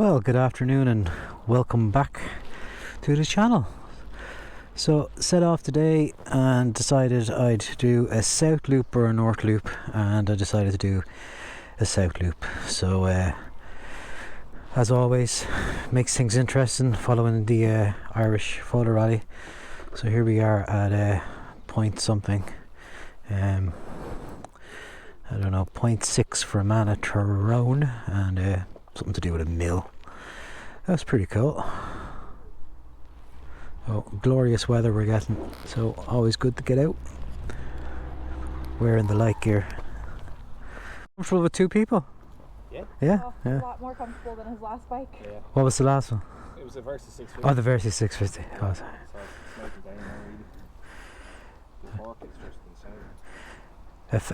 Well, good afternoon and welcome back to the channel. So set off today and decided I'd do a south loop or a north loop, and I decided to do a south loop. So as always, makes things interesting following the Irish photo rally. So here we are at point something, I don't know, 0.6 for Fermanagh Tyrone, and something to do with a mill. That's pretty cool. Oh, glorious weather we're getting, so always good to get out. Wearing the light gear. Comfortable with two people? Yeah. Yeah, Oh, yeah. A lot more comfortable than his last bike. Yeah. What was the last one? It was a Versys 650. Oh, the Versys 650. Yeah. Oh, So it's making down now, really. The torque is just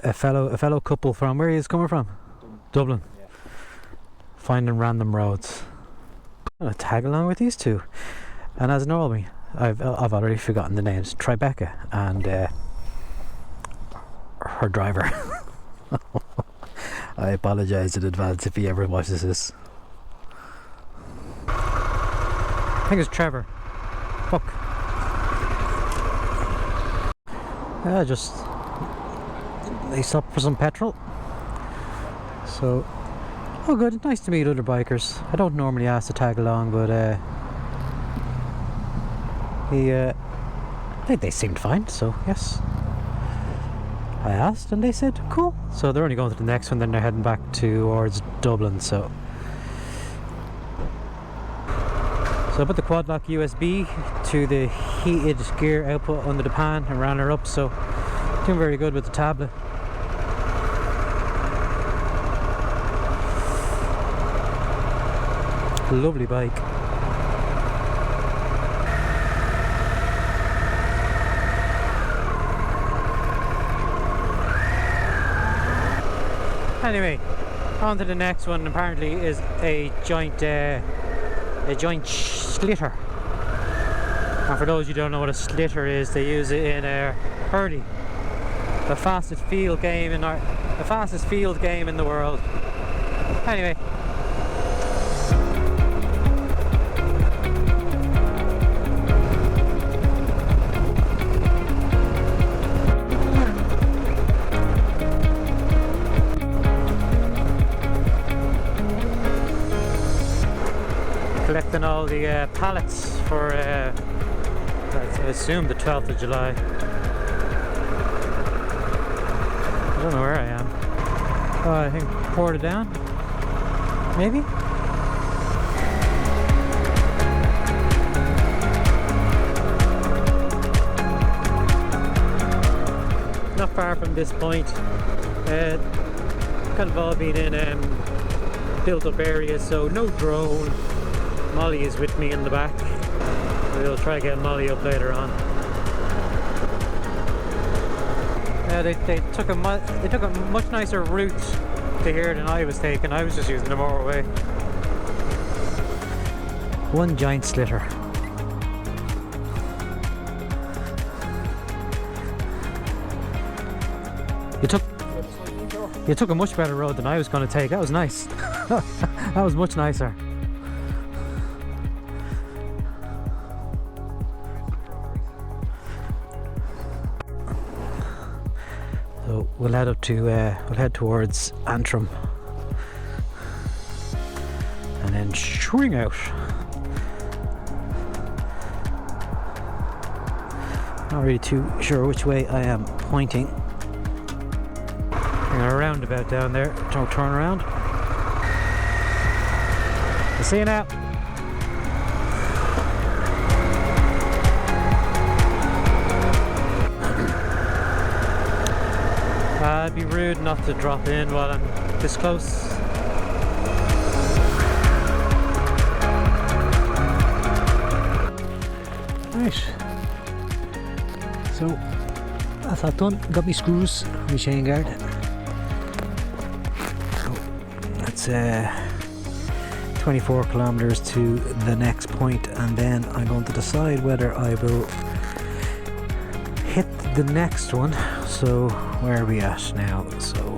insane. a fellow couple from where he is coming from? Dublin. Yeah. Finding random roads. I'm gonna tag along with these two. And as normal, I've already forgotten the names. Tribeca and her driver. I apologise in advance if he ever watches this. I think it's Trevor. Fuck. Yeah, just they stopped for some petrol. So, oh good, nice to meet other bikers. I don't normally ask to tag along, but they seemed fine, so yes. I asked and they said cool. So they're only going to the next one, then they're heading back towards Dublin. So I put the quad lock USB to the heated gear output under the pan and ran her up, so doing very good with the tablet. Lovely bike. Anyway, on to the next one. Apparently is a joint slitter. And for those who don't know what a slitter is, they use it in hurley, the fastest field game in the world. Anyway. Collecting all the pallets for, I assume, the 12th of July. I don't know where I am. Oh, I think Portadown? Maybe? Not far from this point. Kind of all been in built up areas, so no drone. Molly is with me in the back. We'll try to get Molly up later on. They took a much nicer route to here than I was taking. I was just using the motorway. One giant slitter. You took a much better road than I was going to take. That was nice. That was much nicer. So we'll head up to we'll head towards Antrim and then swing out. Not really too sure which way I am pointing. A roundabout down there. Don't turn around. I'll see you now. It'd be rude not to drop in while I'm this close. Right. So that's that done. Got me screws, my chain guard. So that's 24 kilometers to the next point, and then I'm going to decide whether I will hit the next one. So where are we at now? So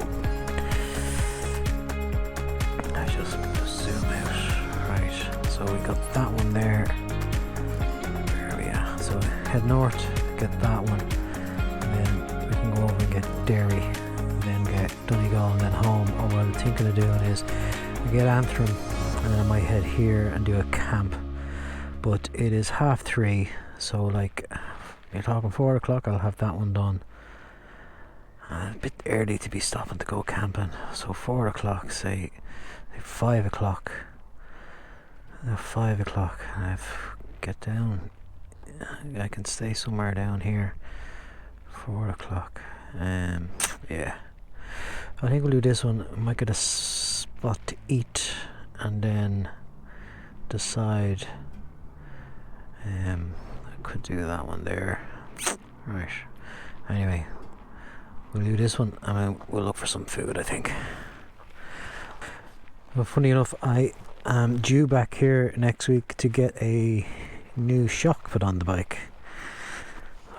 I just zoom out, right? So we got that one there. There we are. So head north, get that one, and then we can go over and get Derry, and then get Donegal, and then home. Or what I'm thinking of doing is I get Antrim, and then I might head here and do a camp. But it is 3:30, so like you're talking 4 o'clock. I'll have that one done. A bit early to be stopping to go camping, so 4 o'clock, say 5 o'clock. 5 o'clock, I've get down. I can stay somewhere down here. 4 o'clock. Yeah. I think we'll do this one. I might get a spot to eat and then decide. I could do that one there. Right. Anyway, we'll do this one and then we'll look for some food, I think. Well, funny enough, I am due back here next week to get a new shock put on the bike.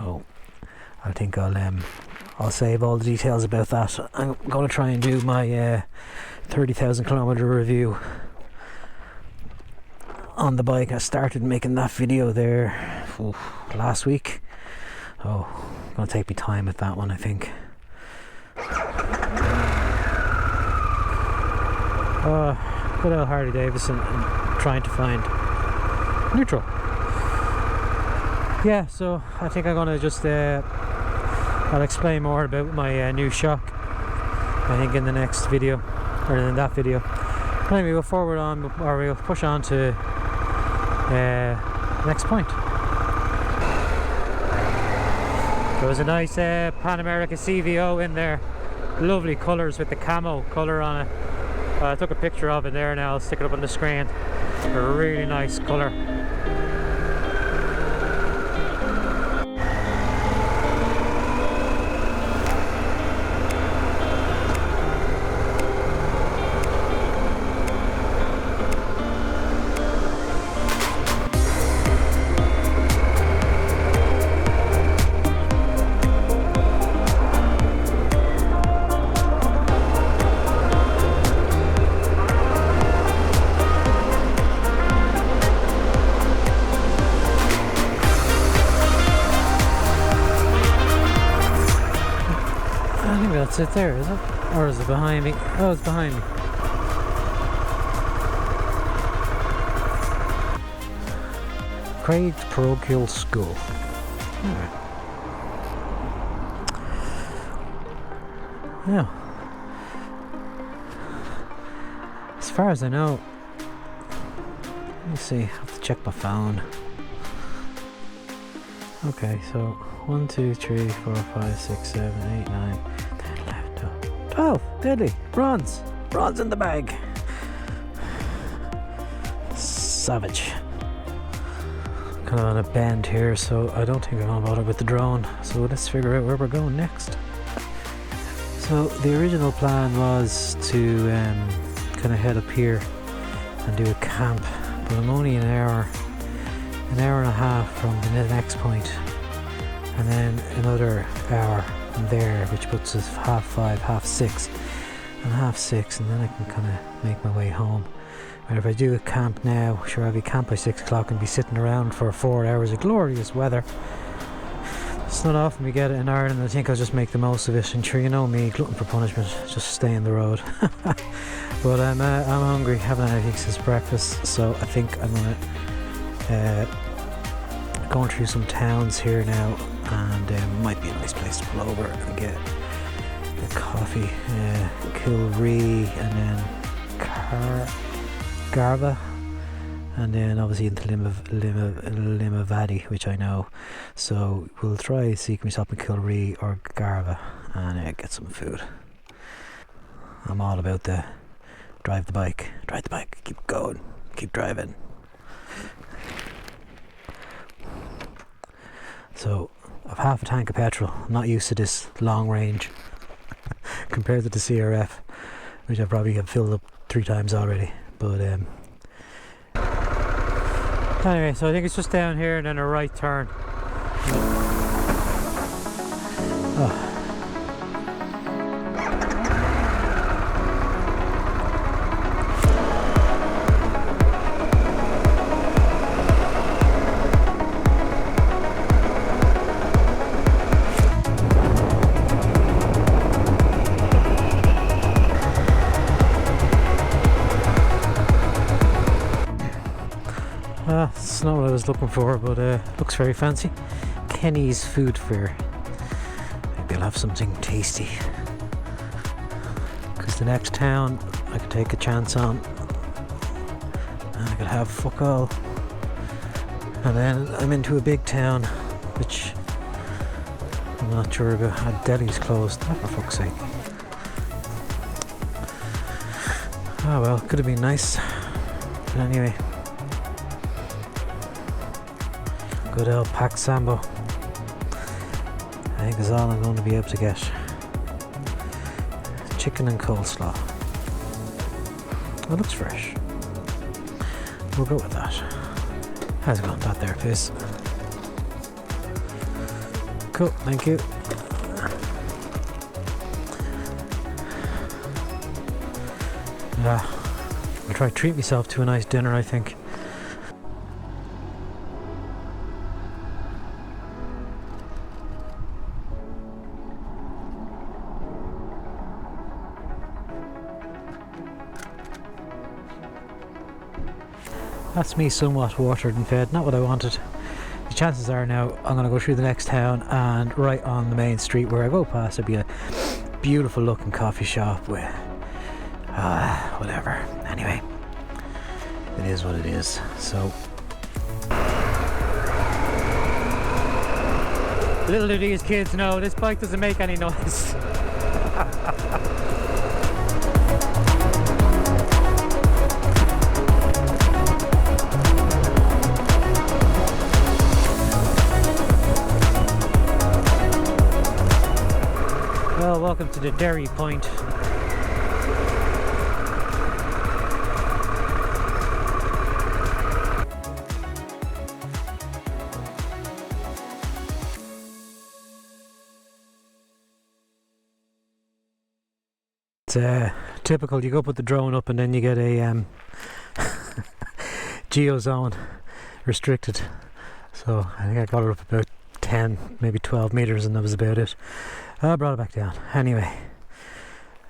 Oh, I think I'll save all the details about that. I'm going to try and do my 30,000 kilometer review on the bike. I started making that video there last week. Oh, it's going to take me time with that one, I think. Good old Harley Davidson, and trying to find neutral. Yeah, so I think I'm going to just I'll explain more about my new shock, I think, in the next video, or in that video. Anyway, we'll forward on, or we'll push on to next point. There was a nice Pan America CVO in there. Lovely colours with the camo colour on it. I took a picture of it there now. I'll stick it up on the screen. A really nice colour. That's it there, is it? Or is it behind me? Oh, it's behind me. Craig Parochial School. Alright. Yeah. As far as I know, let me see, I have to check my phone. Okay, so 1, 2, 3, 4, 5, 6, 7, 8, 9, 10, 11, 12, 12, deadly, bronze in the bag. Savage. Kind of on a bend here, so I don't think I'm gonna bother with the drone. So let's figure out where we're going next. So the original plan was to kind of head up here and do a camp, but I'm only an hour and a half from the next point, and then another hour from there, which puts us 5:30, 6:30, and 6:30, and then I can kind of make my way home. And if I do a camp now, sure, I'll be camped by 6 o'clock and be sitting around for 4 hours of glorious weather. It's not often we get it in Ireland. I think I'll just make the most of it. And sure, you know me, glutton for punishment, just stay in the road. But I'm hungry, haven't had anything since breakfast, so I think I'm gonna going through some towns here now, and might be a nice place to pull over and get a coffee. Kilree, and then Garva, and then obviously into Limavady, which I know. So we'll try to see can we stop in Kilree or Garva and get some food. I'm all about the drive the bike, keep going, keep driving. So I've half a tank of petrol. I'm not used to this long range compared to the CRF, which I probably have filled up 3 times already. But anyway, so I think it's just down here and then a right turn. Oh. That's not what I was looking for, but looks very fancy. Kenny's Food Fair. Maybe I'll have something tasty. Because the next town I could take a chance on, and I could have fuck all. And then I'm into a big town, which I'm not sure about. Delhi's closed. Oh, for fuck's sake. Oh well, could have been nice. But anyway. Good old Pack Sambo. I think is all I'm going to be able to get. Chicken and coleslaw. It looks fresh. We'll go with that. How's it going? That there, please. Cool, thank you. I'll try to treat myself to a nice dinner, I think. That's me somewhat watered and fed, not what I wanted. The chances are now I'm going to go through the next town, and right on the main street where I go past there'll be a beautiful looking coffee shop with whatever. Anyway, it is what it is. So little do these kids know, this bike doesn't make any noise. Well, welcome to the Derry Point. It's typical, you go put the drone up and then you get a geozone restricted. So I think I got it up about 10, maybe 12 meters, and that was about it. I brought it back down. Anyway,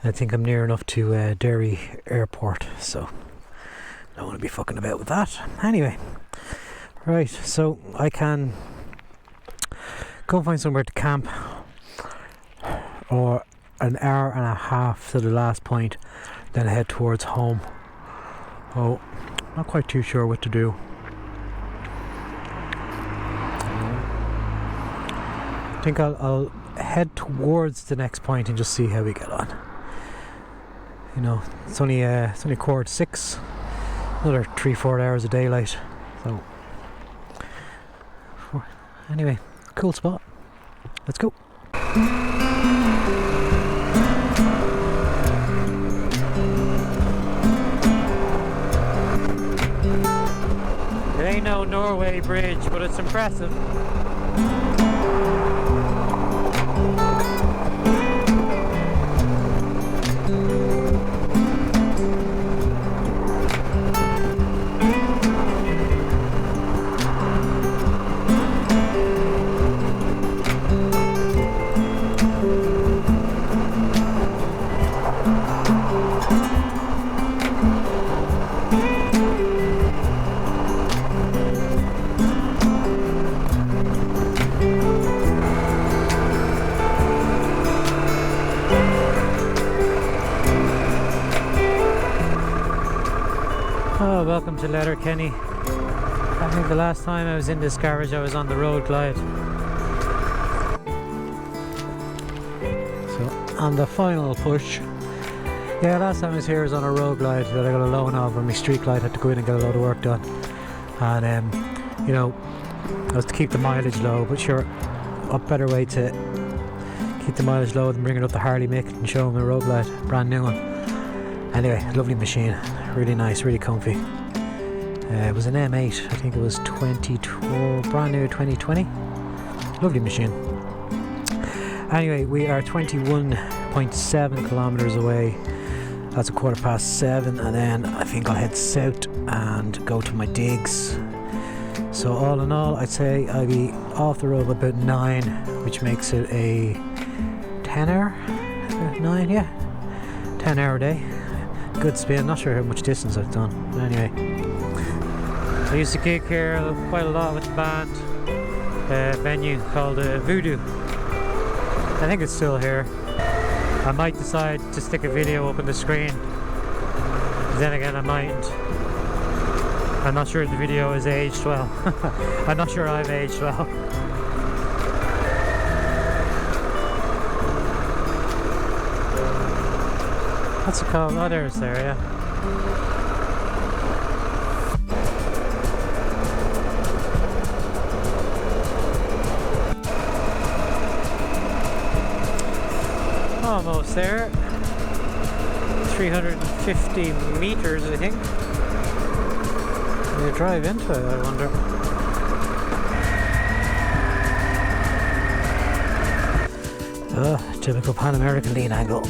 I think I'm near enough to Derry Airport, so I don't want to be fucking about with that. Anyway, right, so I can go find somewhere to camp, or an hour and a half to the last point, then head towards home. Oh, not quite too sure what to do. I think I'll head towards the next point and just see how we get on. You know, it's only 5:45, another 3-4 hours of daylight. So anyway, cool spot. Let's go. It ain't no Norway bridge, but it's impressive. Oh, welcome to Letterkenny. I think the last time I was in this garage I was on the road glide. So on the final push, yeah, last time I was here was on a road glide that I got a loan of, and my street glide had to go in and get a load of work done. And you know, I was to keep the mileage low, but sure, what better way to keep the mileage low than bringing up the Harley Mick and show them a road glide, brand new one. Anyway, lovely machine, really nice, really comfy. It was an M8, I think it was 2012, brand new 2020. Lovely machine. Anyway, we are 21.7 kilometers away. That's 7:15, and then I think I'll head south and go to my digs. So all in all, I'd say I'll be off the road about 9, which makes it a 10 hour? 9, yeah. 10 hour day. Good spin, not sure how much distance I've done. But anyway. I used to gig here quite a lot with the band, venue called Voodoo. I think it's still here. I might decide to stick a video up on the screen. Then again, I mightn't. I'm not sure the video is aged well. I'm not sure I've aged well. What's it called? Oh, there's there, yeah. Almost there. 350 meters, I think. You drive into it, I wonder. Typical Pan American lean angle.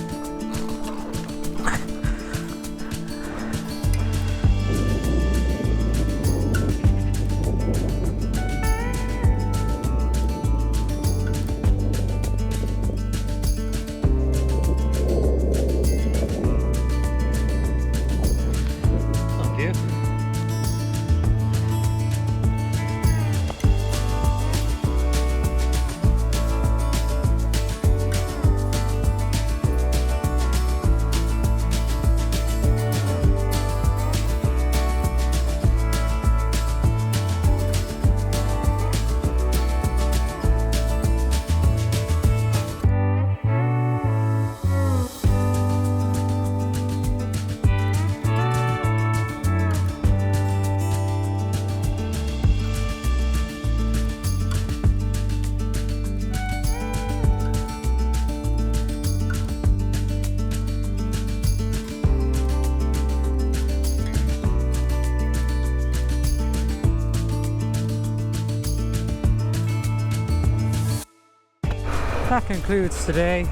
That concludes today.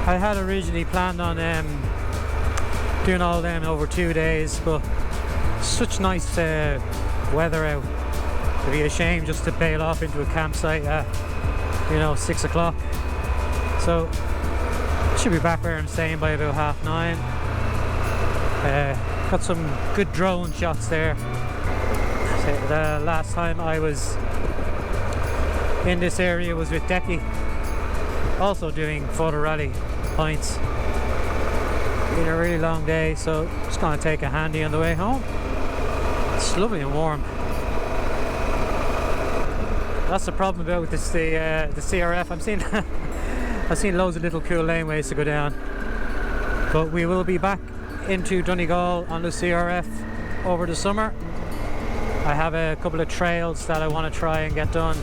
I had originally planned on doing all of them over 2 days, but such nice weather out. It'd be a shame just to bail off into a campsite at 6 o'clock. So should be back where I'm staying by about 9:30. Got some good drone shots there. The last time I was in this area was with Decky, also doing photo rally points. Been a really long day, so just gonna take a handy on the way home. It's lovely and warm. That's the problem about this the CRF. I've seen loads of little cool laneways to go down, but we will be back into Donegal on the CRF over the summer. I have a couple of trails that I want to try and get done.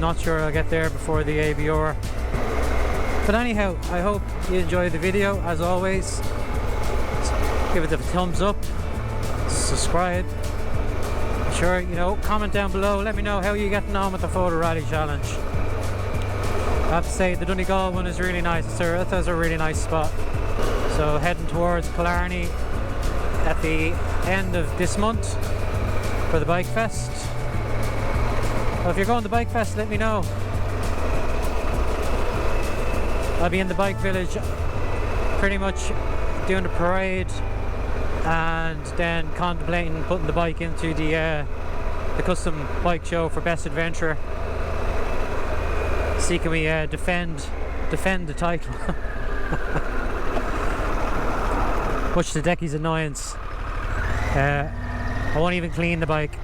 Not sure I'll get there before the ABR. But anyhow, I hope you enjoyed the video. As always, give it a thumbs up, subscribe. Sure, comment down below. Let me know how you're getting on with the photo rally challenge. I have to say, the Donegal one is really nice. That's a really nice spot. So heading towards Killarney at the end of this month for the Bike Fest. Well, if you're going to Bike Fest, let me know. I'll be in the bike village pretty much doing the parade and then contemplating putting the bike into the custom bike show for Best Adventurer. See can we defend the title. Much to Decky's annoyance. I won't even clean the bike.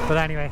But anyway,